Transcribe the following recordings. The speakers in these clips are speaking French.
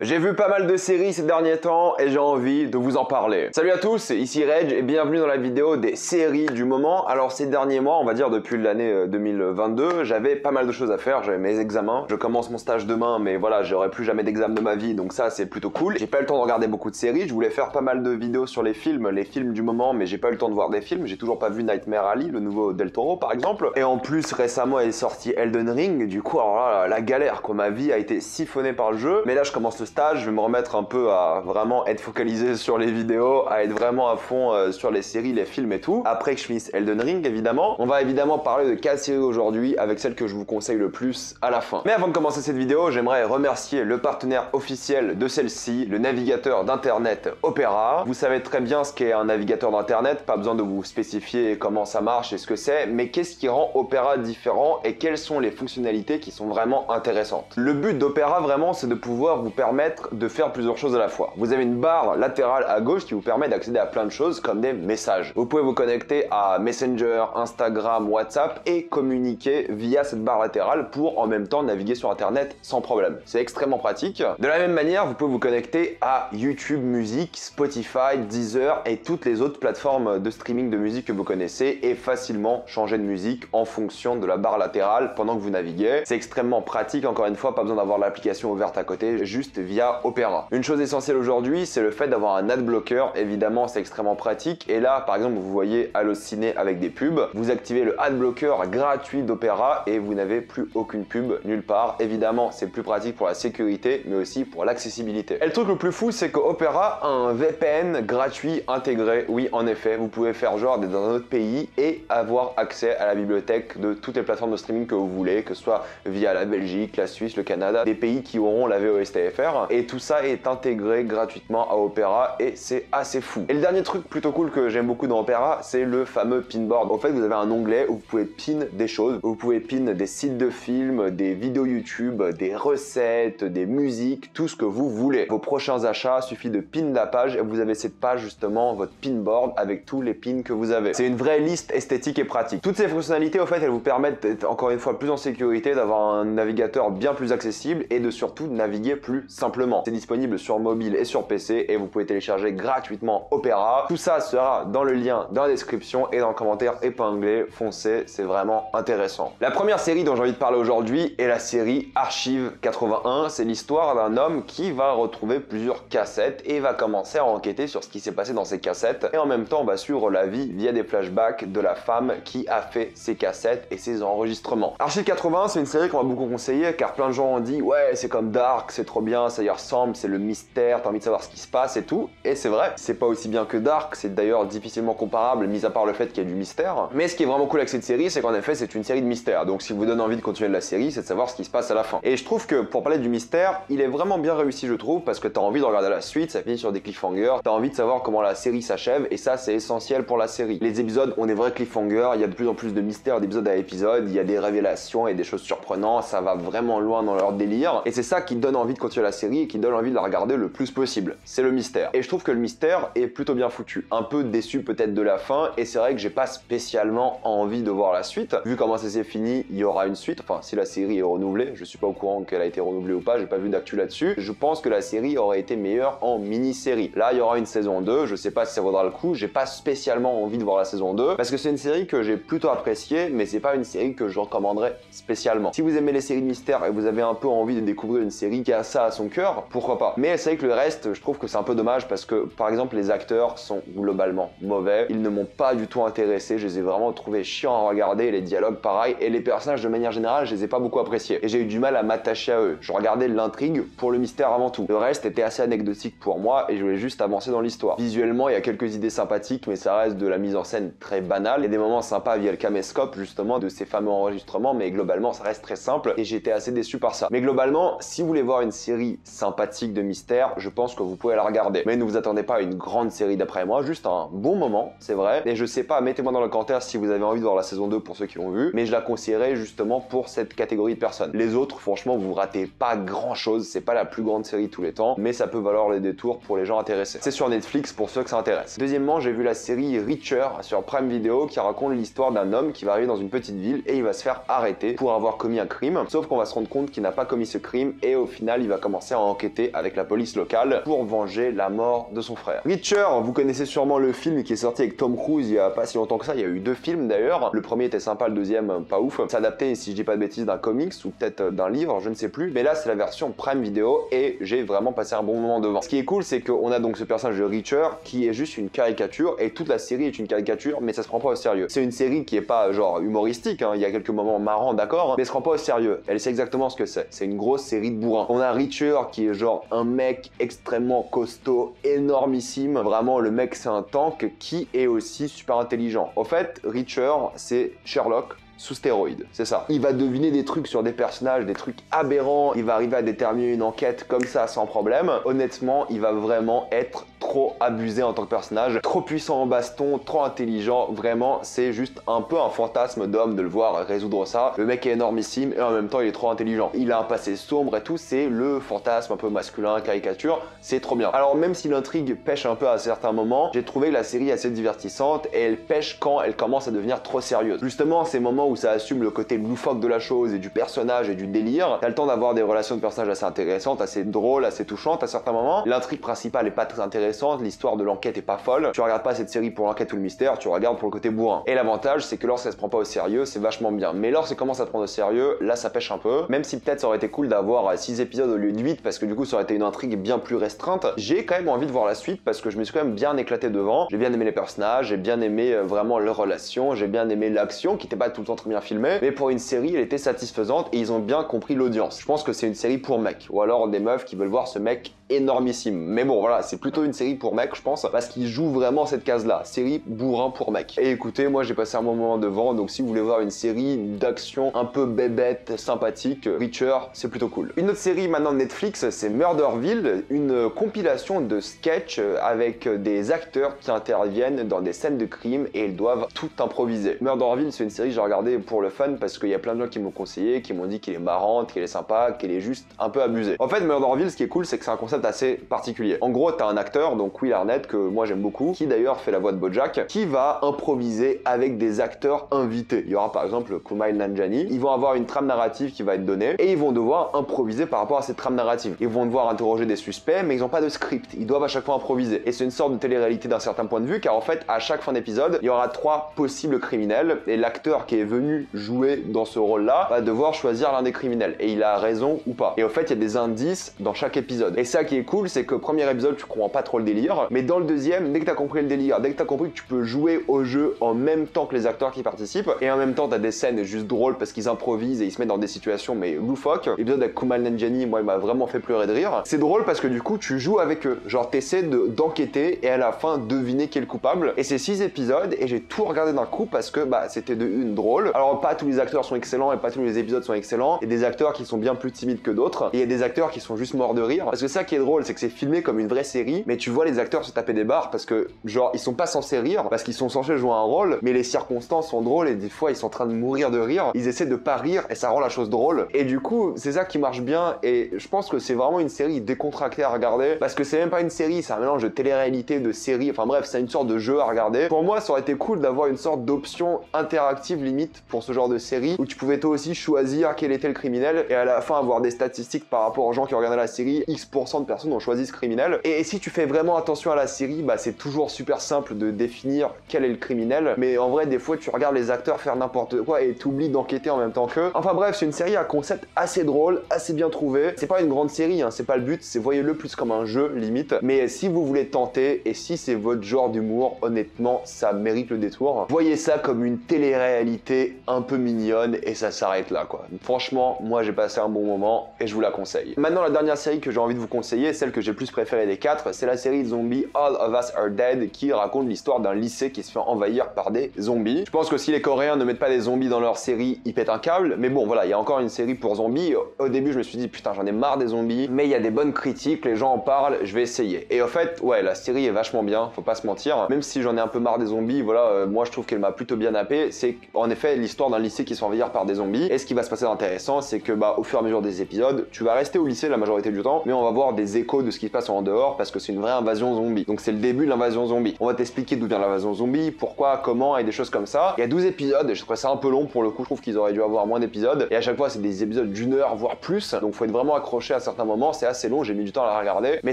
J'ai vu pas mal de séries ces derniers temps et j'ai envie de vous en parler. Salut à tous, ici Reg et bienvenue dans la vidéo des séries du moment. Alors ces derniers mois, on va dire depuis l'année 2022, j'avais pas mal de choses à faire, j'avais mes examens. Je commence mon stage demain mais voilà, j'aurai plus jamais d'examen de ma vie donc ça c'est plutôt cool. J'ai pas eu le temps de regarder beaucoup de séries, je voulais faire pas mal de vidéos sur les films du moment mais j'ai pas eu le temps de voir des films. J'ai toujours pas vu Nightmare Alley, le nouveau Del Toro par exemple. Et en plus récemment est sorti Elden Ring, du coup alors là, la galère quoi, ma vie a été siphonnée par le jeu. Mais là je commence le stage, je vais me remettre un peu à vraiment être focalisé sur les vidéos, à être vraiment à fond sur les séries, les films et tout. Après que je finisse Elden Ring évidemment, on va évidemment parler de 4 séries aujourd'hui avec celle que je vous conseille le plus à la fin. Mais avant de commencer cette vidéo, j'aimerais remercier le partenaire officiel de celle-ci, le navigateur d'internet Opera. Vous savez très bien ce qu'est un navigateur d'internet, pas besoin de vous spécifier comment ça marche et ce que c'est, mais qu'est-ce qui rend Opera différent et quelles sont les fonctionnalités qui sont vraiment intéressantes. Le but d'Opera vraiment c'est de pouvoir vous permettre de faire plusieurs choses à la fois. Vous avez une barre latérale à gauche qui vous permet d'accéder à plein de choses comme des messages. Vous pouvez vous connecter à Messenger, Instagram, WhatsApp et communiquer via cette barre latérale pour en même temps naviguer sur internet sans problème. C'est extrêmement pratique. De la même manière, vous pouvez vous connecter à YouTube Music, Spotify, Deezer et toutes les autres plateformes de streaming de musique que vous connaissez et facilement changer de musique en fonction de la barre latérale pendant que vous naviguez. C'est extrêmement pratique, encore une fois, pas besoin d'avoir l'application ouverte à côté, juste via Opera. Une chose essentielle aujourd'hui, c'est le fait d'avoir un adblocker. Évidemment, c'est extrêmement pratique. Et là, par exemple, vous voyez Allociné avec des pubs. Vous activez le adblocker gratuit d'Opera et vous n'avez plus aucune pub nulle part. Évidemment, c'est plus pratique pour la sécurité, mais aussi pour l'accessibilité. Et le truc le plus fou, c'est qu'Opera a un VPN gratuit intégré. Oui, en effet, vous pouvez faire genre d'être dans un autre pays et avoir accès à la bibliothèque de toutes les plateformes de streaming que vous voulez, que ce soit via la Belgique, la Suisse, le Canada, des pays qui auront la VOSTFR. Et tout ça est intégré gratuitement à Opera et c'est assez fou. Et le dernier truc plutôt cool que j'aime beaucoup dans Opera, c'est le fameux pinboard. En fait, vous avez un onglet où vous pouvez pin des choses. Vous pouvez pin des sites de films, des vidéos YouTube, des recettes, des musiques, tout ce que vous voulez. Vos prochains achats, suffit de pin la page et vous avez cette page justement, votre pinboard avec tous les pins que vous avez. C'est une vraie liste esthétique et pratique. Toutes ces fonctionnalités, au fait, elles vous permettent d'être encore une fois plus en sécurité, d'avoir un navigateur bien plus accessible et de surtout naviguer plus simplement. C'est disponible sur mobile et sur PC et vous pouvez télécharger gratuitement Opera. Tout ça sera dans le lien dans la description et dans le commentaire épinglé. Foncez, c'est vraiment intéressant. La première série dont j'ai envie de parler aujourd'hui est la série Archive 81. C'est l'histoire d'un homme qui va retrouver plusieurs cassettes et va commencer à enquêter sur ce qui s'est passé dans ces cassettes. Et en même temps, on va suivre la vie via des flashbacks de la femme qui a fait ces cassettes et ces enregistrements. Archive 81, c'est une série qu'on m'a beaucoup conseillé car plein de gens ont dit ouais, c'est comme Dark, c'est trop bien, ça y ressemble, c'est le mystère, t'as envie de savoir ce qui se passe et tout. Et c'est vrai, c'est pas aussi bien que Dark, c'est d'ailleurs difficilement comparable, mis à part le fait qu'il y a du mystère. Mais ce qui est vraiment cool avec cette série, c'est qu'en effet, c'est une série de mystère. Donc, ce qui vous donne envie de continuer de la série, c'est de savoir ce qui se passe à la fin. Et je trouve que pour parler du mystère, il est vraiment bien réussi, je trouve, parce que t'as envie de regarder la suite, ça finit sur des cliffhangers, t'as envie de savoir comment la série s'achève, et ça, c'est essentiel pour la série. Les épisodes ont des vrais cliffhangers, il y a de plus en plus de mystères d'épisode à épisode, il y a des révélations et des choses surprenantes, ça va vraiment loin dans leur délire, et c'est ça qui donne envie de continuer la série et qui donne envie de la regarder le plus possible. C'est le mystère. Et je trouve que le mystère est plutôt bien foutu. Un peu déçu peut-être de la fin, et c'est vrai que j'ai pas spécialement envie de voir la suite. Vu comment ça s'est fini, il y aura une suite, enfin si la série est renouvelée, je suis pas au courant qu'elle a été renouvelée ou pas, j'ai pas vu d'actu là-dessus. Je pense que la série aurait été meilleure en mini-série. Là, il y aura une saison 2, je sais pas si ça vaudra le coup, j'ai pas spécialement envie de voir la saison 2, parce que c'est une série que j'ai plutôt appréciée, mais c'est pas une série que je recommanderais spécialement. Si vous aimez les séries de mystère et vous avez un peu envie de découvrir une série qui a ça à son cœur, pourquoi pas. Mais c'est vrai que le reste, je trouve que c'est un peu dommage parce que, par exemple, les acteurs sont globalement mauvais. Ils ne m'ont pas du tout intéressé. Je les ai vraiment trouvés chiants à regarder. Les dialogues, pareil. Et les personnages, de manière générale, je les ai pas beaucoup appréciés. Et j'ai eu du mal à m'attacher à eux. Je regardais l'intrigue pour le mystère avant tout. Le reste était assez anecdotique pour moi et je voulais juste avancer dans l'histoire. Visuellement, il y a quelques idées sympathiques, mais ça reste de la mise en scène très banale. Et des moments sympas via le caméscope, justement, de ces fameux enregistrements. Mais globalement, ça reste très simple et j'étais assez déçu par ça. Mais globalement, si vous voulez voir une série sympathique de mystère, je pense que vous pouvez la regarder. Mais ne vous attendez pas à une grande série d'après moi, juste un bon moment, c'est vrai. Et je sais pas, mettez-moi dans le commentaire si vous avez envie de voir la saison 2 pour ceux qui l'ont vu, mais je la conseillerais justement pour cette catégorie de personnes. Les autres, franchement, vous ratez pas grand chose, c'est pas la plus grande série de tous les temps, mais ça peut valoir les détours pour les gens intéressés. C'est sur Netflix pour ceux que ça intéresse. Deuxièmement, j'ai vu la série Reacher sur Prime Video qui raconte l'histoire d'un homme qui va arriver dans une petite ville et il va se faire arrêter pour avoir commis un crime, sauf qu'on va se rendre compte qu'il n'a pas commis ce crime et au final il va commencer commencer à enquêter avec la police locale pour venger la mort de son frère. Reacher, vous connaissez sûrement le film qui est sorti avec Tom Cruise il y a pas si longtemps que ça, il y a eu 2 films d'ailleurs. Le premier était sympa, le deuxième pas ouf. C'est adapté, si je dis pas de bêtises, d'un comics ou peut-être d'un livre, je ne sais plus. Mais là, c'est la version Prime Video et j'ai vraiment passé un bon moment devant. Ce qui est cool, c'est qu'on a donc ce personnage de Reacher qui est juste une caricature et toute la série est une caricature, mais ça se prend pas au sérieux. C'est une série qui est pas genre humoristique, hein. Il y a quelques moments marrants, d'accord, mais elle se prend pas au sérieux. Elle sait exactement ce que c'est. C'est une grosse série de bourrins. On a Reacher qui est genre un mec extrêmement costaud, énormissime. Vraiment, le mec, c'est un tank qui est aussi super intelligent. Au fait, Reacher, c'est Sherlock sous stéroïdes, c'est ça. Il va deviner des trucs sur des personnages, des trucs aberrants, il va arriver à déterminer une enquête comme ça sans problème. Honnêtement, il va vraiment être trop abusé en tant que personnage, trop puissant en baston, trop intelligent, vraiment, c'est juste un peu un fantasme d'homme de le voir résoudre ça. Le mec est énormissime et en même temps il est trop intelligent. Il a un passé sombre et tout, c'est le fantasme un peu masculin, caricature, c'est trop bien. Alors même si l'intrigue pêche un peu à certains moments, j'ai trouvé la série assez divertissante et elle pêche quand elle commence à devenir trop sérieuse. Justement, ces moments où ça assume le côté loufoque de la chose et du personnage et du délire, t'as le temps d'avoir des relations de personnages assez intéressantes, assez drôles, assez touchantes à certains moments. L'intrigue principale est pas très intéressante, l'histoire de l'enquête est pas folle. Tu regardes pas cette série pour l'enquête ou le mystère, tu regardes pour le côté bourrin. Et l'avantage, c'est que lorsqu'elle se prend pas au sérieux, c'est vachement bien. Mais lorsqu'elle commence à te prendre au sérieux, là ça pêche un peu. Même si peut-être ça aurait été cool d'avoir 6 épisodes au lieu de 8 parce que du coup ça aurait été une intrigue bien plus restreinte. J'ai quand même envie de voir la suite parce que je me suis quand même bien éclaté devant. J'ai bien aimé les personnages, j'ai bien aimé vraiment leurs relations, j'ai bien aimé l'action qui était pas tout le temps très bien filmée, mais pour une série elle était satisfaisante et ils ont bien compris l'audience. Je pense que c'est une série pour mecs ou alors des meufs qui veulent voir ce mec énormissime. Mais bon voilà, c'est plutôt une série pour mecs je pense parce qu'il joue vraiment cette case là, série bourrin pour mecs. Et écoutez, moi j'ai passé un moment devant, donc si vous voulez voir une série d'action un peu bébête, sympathique, Reacher, c'est plutôt cool. Une autre série maintenant de Netflix, c'est Murderville, une compilation de sketchs avec des acteurs qui interviennent dans des scènes de crime et ils doivent tout improviser. Murderville, c'est une série que j'ai regardée pour le fun parce qu'il y a plein de gens qui m'ont conseillé, qui m'ont dit qu'elle est marrante, qu'elle est sympa, qu'elle est juste un peu abusée. En fait, Murderville, ce qui est cool, c'est que c'est un concept assez particulier. En gros, t'as un acteur, donc Will Arnett, que moi j'aime beaucoup, qui d'ailleurs fait la voix de BoJack, qui va improviser avec des acteurs invités. Il y aura par exemple Kumail Nanjiani. Ils vont avoir une trame narrative qui va être donnée et ils vont devoir improviser par rapport à cette trame narrative. Ils vont devoir interroger des suspects, mais ils n'ont pas de script. Ils doivent à chaque fois improviser. Et c'est une sorte de télé-réalité d'un certain point de vue, car en fait, à chaque fin d'épisode, il y aura 3 possibles criminels et l'acteur qui est venu jouer dans ce rôle-là va devoir choisir l'un des criminels. Et il a raison ou pas. Et au fait, il y a des indices dans chaque épisode. Et ça qui est cool, c'est que premier épisode, tu comprends pas trop le délire, mais dans le deuxième, dès que t'as compris le délire, dès que t'as compris que tu peux jouer au jeu en même temps que les acteurs qui participent, et en même temps t'as des scènes juste drôles parce qu'ils improvisent et ils se mettent dans des situations mais loufoques. L'épisode avec Kumail Nanjiani, moi il m'a vraiment fait pleurer de rire. C'est drôle parce que du coup tu joues avec eux, genre t'essaies d'enquêter et à la fin deviner qui est le coupable. Et c'est 6 épisodes et j'ai tout regardé d'un coup parce que bah c'était de une drôle. Alors pas tous les acteurs sont excellents et pas tous les épisodes sont excellents. Il y a des acteurs qui sont bien plus timides que d'autres et il y a des acteurs qui sont juste morts de rire. Parce que ça qui est drôle, c'est que c'est filmé comme une vraie série, mais tu vois les acteurs se taper des barres parce que genre ils sont pas censés rire, parce qu'ils sont censés jouer un rôle, mais les circonstances sont drôles et des fois ils sont en train de mourir de rire. Ils essaient de pas rire et ça rend la chose drôle. Et du coup c'est ça qui marche bien et je pense que c'est vraiment une série décontractée à regarder parce que c'est même pas une série, c'est un mélange de télé-réalité, de série, enfin bref, c'est une sorte de jeu à regarder. Pour moi ça aurait été cool d'avoir une sorte d'option interactive limite pour ce genre de série où tu pouvais toi aussi choisir quel était le criminel et à la fin avoir des statistiques par rapport aux gens qui regardaient la série, X% de personnes ont choisi ce criminel. Et si tu fais vraiment attention à la série, bah c'est toujours super simple de définir quel est le criminel, mais en vrai des fois tu regardes les acteurs faire n'importe quoi et t'oublies d'enquêter en même temps qu'eux. Enfin bref, c'est une série à concept assez drôle, assez bien trouvé. C'est pas une grande série, hein, c'est pas le but, c'est voyez-le plus comme un jeu limite, mais si vous voulez tenter et si c'est votre genre d'humour, honnêtement ça mérite le détour. Voyez ça comme une télé-réalité un peu mignonne et ça s'arrête là quoi. Franchement, moi j'ai passé un bon moment et je vous la conseille. Maintenant la dernière série que j'ai envie de vous conseiller, celle que j'ai plus préférée des 4, c'est la série Zombie All of Us Are Dead qui raconte l'histoire d'un lycée qui se fait envahir par des zombies. Je pense que si les Coréens ne mettent pas des zombies dans leur série, ils pètent un câble, mais bon voilà, il y a encore une série pour zombies. Au début je me suis dit putain j'en ai marre des zombies, mais il y a des bonnes critiques, les gens en parlent, je vais essayer. Et au fait, ouais, la série est vachement bien, faut pas se mentir, même si j'en ai un peu marre des zombies, voilà, moi je trouve qu'elle m'a plutôt bien happé. C'est en effet l'histoire d'un lycée qui se fait envahir par des zombies, et ce qui va se passer d'intéressant, c'est que bah au fur et à mesure des épisodes, tu vas rester au lycée la majorité du temps, mais on va voir des échos de ce qui se passe en dehors parce que c'est une vraie invasion zombie. Donc c'est le début de l'invasion zombie. On va t'expliquer d'où vient l'invasion zombie, pourquoi, comment et des choses comme ça. Il y a 12 épisodes et je trouve ça un peu long pour le coup. Je trouve qu'ils auraient dû avoir moins d'épisodes. Et à chaque fois, c'est des épisodes d'une heure, voire plus. Donc faut être vraiment accroché à certains moments. C'est assez long, j'ai mis du temps à la regarder. Mais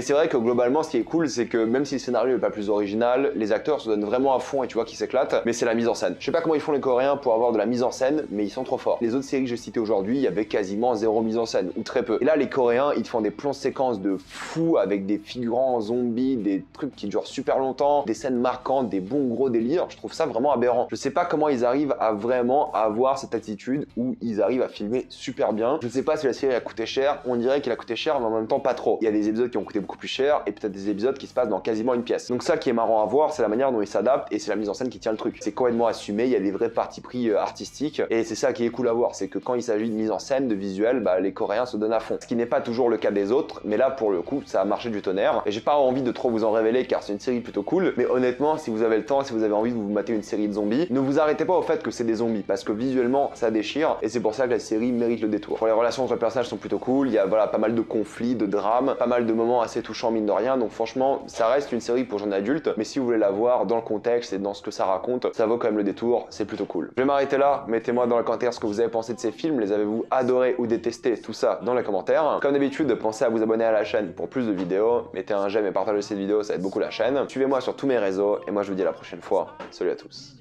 c'est vrai que globalement, ce qui est cool, c'est que même si le scénario n'est pas plus original, les acteurs se donnent vraiment à fond et tu vois qu'ils s'éclatent. Mais c'est la mise en scène. Je sais pas comment ils font les Coréens pour avoir de la mise en scène, mais ils sont trop forts. Les autres séries que j'ai citées aujourd'hui, il y avait quasiment zéro mise en scène, ou très peu. Et là, les Coréens, ils te font des plans séquences de fou avec des figurants zombies, des trucs qui durent super longtemps, des scènes marquantes, des bons gros délires. Je trouve ça vraiment aberrant. Je sais pas comment ils arrivent à vraiment avoir cette attitude où ils arrivent à filmer super bien. Je sais pas si la série a coûté cher. On dirait qu'elle a coûté cher, mais en même temps pas trop. Il y a des épisodes qui ont coûté beaucoup plus cher et peut-être des épisodes qui se passent dans quasiment une pièce. Donc ça qui est marrant à voir, c'est la manière dont ils s'adaptent et c'est la mise en scène qui tient le truc. C'est complètement assumé. Il y a des vrais partis pris artistiques et c'est ça qui est cool à voir. C'est que quand il s'agit de mise en scène, de visuel, bah, les Coréens se donnent à fond. Ce qui n'est pas toujours le cas des autres, mais là pour le coup, ça a marché du tonnerre. Et j'ai pas envie de trop vous en révéler car c'est une série plutôt cool. Mais honnêtement, si vous avez le temps, si vous avez envie de vous mater une série de zombies, ne vous arrêtez pas au fait que c'est des zombies parce que visuellement ça déchire et c'est pour ça que la série mérite le détour. Pour les relations entre les personnages sont plutôt cool. Il y a voilà pas mal de conflits, de drames, pas mal de moments assez touchants mine de rien. Donc franchement, ça reste une série pour jeunes adultes. Mais si vous voulez la voir dans le contexte et dans ce que ça raconte, ça vaut quand même le détour. C'est plutôt cool. Je vais m'arrêter là. Mettez-moi dans les commentaires ce que vous avez pensé de ces films. Les avez-vous adorés ou détestés? Tout ça dans les commentaires. Comme d'habitude, pensez à vous abonner à la chaîne pour plus de vidéos. Mettez un j'aime et partagez cette vidéo, ça aide beaucoup la chaîne. Suivez-moi sur tous mes réseaux et moi je vous dis à la prochaine fois. Salut à tous.